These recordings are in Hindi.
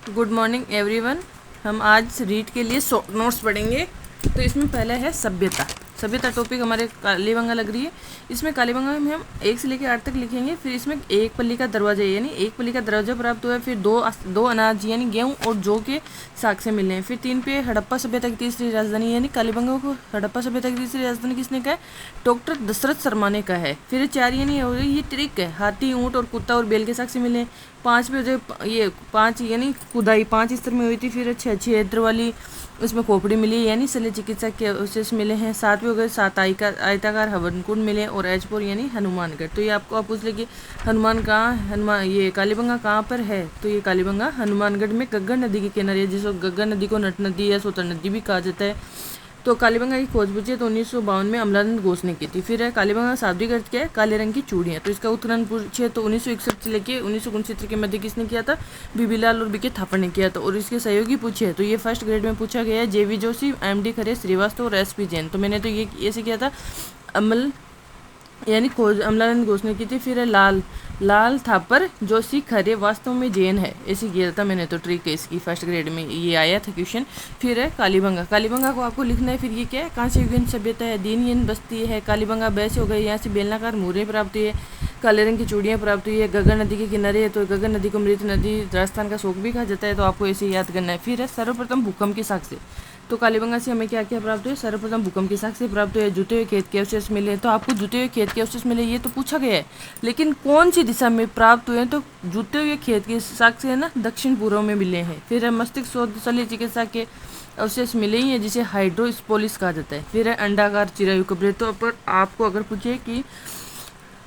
Good morning everyone. हम आज रीड के लिए नोट्स पढ़ेंगे। तो इसमें पहला है सभ्यता। सभ्यता टॉपिक हमारे कालीबंगा लग रही है। इसमें कालीबंगा में हम 1 से लेकर 8 तक लिखेंगे। फिर इसमें एक पल्ली का दरवाजा यानी एक पल्ली का दरवाजा प्राप्त हुआ है। फिर दो अनाज यानी गेहूँ और जौ के साग से मिले हैं। फिर 3 पे हड़प्पा सभ्यता की तीसरी राजधानी यानी कालीबंगा को हड़प्पा सभ्यता की तीसरी राजधानी किसने कहा है? डॉक्टर दशरथ शर्मा ने कहा है। फिर 4 यानी हो गई ये ट्रिक है, हाथी ऊँट और कुत्ता और बेल के साग से मिले हैं। 5 पे जो ये 5 यानी खुदाई 5 स्तर में हुई थी। फिर 6 क्षेत्र वाली उसमें खोपड़ी मिली यानी शल्य चिकित्सा के अवशेष मिले हैं। 7 पे हो गए 7 आयताकार हवन कुंड मिले और एचपुर यानी हनुमानगढ़। तो ये आपको आप पूछ ले कि हनुमान ये कालीबंगा कहाँ पर है? तो ये कालीबंगा हनुमानगढ़ में गग्गर नदी के किनारे है, जिसको गग्गर नदी को नट नदी या सोतर नदी भी कहा जाता है। तो कालीबंगा की खोज पूछी तो 1952 में अमलानंद घोष ने की थी। फिर है कालीबंगा शाब्दिक अर्थ क्या है? काले रंग की चूड़ियाँ। तो इसका उत्खनन पूछे तो 1961 से लेके 1969 के मध्य किसने किया था? बीबीलाल और बीके थापड़ ने किया था। और इसके सहयोगी पूछे तो ये फर्स्ट ग्रेड में पूछा गया है, जेवी जोशी, MD खरे श्रीवास्तव और SP जैन। तो मैंने तो ये ऐसे किया था, अमल यानी खोज अमलानंद घोष ने की थी। फिर है लाल थापर जोशी खरे वास्तव में जैन है, ऐसे किया था मैंने तो ट्रिक है इसकी, फर्स्ट ग्रेड में ये आया था क्वेश्चन। फिर है कालीबंगा को आपको लिखना है। फिर ये क्या है? कांस्य युगीन सभ्यता है, दीनयन बस्ती है। कालीबंगा बैसे हो गए, यहाँ से बेलनाकार मुहरें प्राप्त हुई है, काले रंग की चूड़ियाँ प्राप्त हुई है। गग्गर नदी के किनारे है, तो गग्गर नदी को मृत नदी राजस्थान का शोक भी कहा जाता है, तो आपको ऐसे याद करना है। फिर है सर्वप्रथम भूकंप के साक्ष्य। तो कालीबंगा से हमें क्या क्या प्राप्त हुए? सर्वप्रथम भूकंप के साक्ष्य प्राप्त हुए। जुटे हुए खेत के अवशेष मिले, तो आपको जुटे हुए खेत के अवशेष मिले ये तो पूछा गया है, लेकिन कौन सी दिशा में प्राप्त हुए? तो जुटे हुए खेत के साक्ष्य है ना, दक्षिण पूर्व में मिले हैं। फिर है मस्तिष्क शोध शल्य चिकित्सा के अवशेष मिले ही हैं, जिसे हाइड्रोस्पोलिस कहा जाता है। फिर है अंडाकार चिरायु कब्रें। तो पर आपको अगर पूछे कि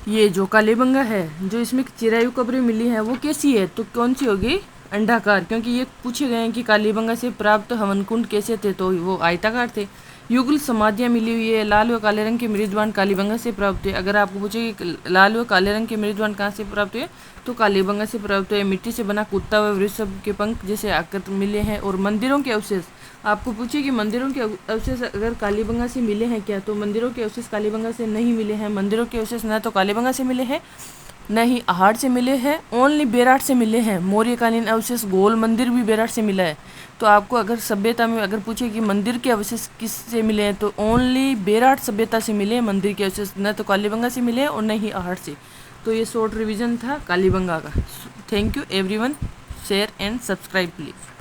ये जो कालीबंगा है, जो इसमें चिरायु कब्रें मिली है वो कैसी है? तो कौन सी होगी? अंडाकार, क्योंकि ये पूछे गए हैं कि कालीबंगा से प्राप्त हवन कुंड कैसे थे, तो वो आयताकार थे। युगल समाधियाँ मिली हुई है, लाल व काले रंग के मृदवान कालीबंगा से प्राप्त हुए। अगर आपको पूछे कि लाल व काले रंग के मृदवान कहाँ से प्राप्त हुए, तो कालीबंगा से प्राप्त हुए। मिट्टी से बना कुत्ता व वृषभ के पंख जैसे आकृति मिले हैं। और मंदिरों के अवशेष, आपको पूछे कि मंदिरों के अवशेष अगर कालीबंगा से मिले हैं क्या, तो मंदिरों के अवशेष कालीबंगा से नहीं मिले हैं। मंदिरों के अवशेष न तो कालीबंगा से मिले हैं, न ही आहड़ से मिले हैं, ओनली बेराट से मिले हैं। मौर्यकालीन अवशेष गोल मंदिर भी बेराट से मिला है। तो आपको अगर सभ्यता में अगर पूछे कि मंदिर के अवशेष किस से मिले हैं, तो ओनली बेराट सभ्यता से मिले हैं मंदिर के अवशेष, न तो कालीबंगा से मिले हैं और न ही आहड़ से। तो ये शॉर्ट रिवीजन था कालीबंगा का। Thank you everyone, share and subscribe please.